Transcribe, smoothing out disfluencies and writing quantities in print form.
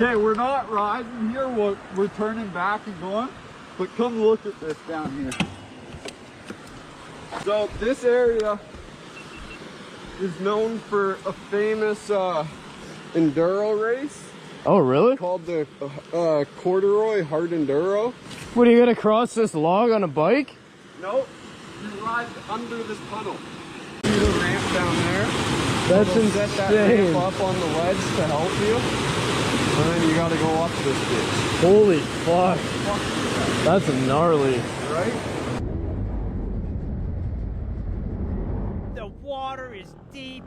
Okay, we're not riding here, we're turning back and going, but come look at this down here. So this area is known for a famous enduro race. Oh, really? Called the Corduroy Hard Enduro. What, are you gonna cross this log on a bike? Nope, you ride under this tunnel. See the ramp down there? That's so insane. Set that ramp up on the ledge to help you, and then you gotta go up this bitch. Holy fuck. That's gnarly. Right? The water is deep.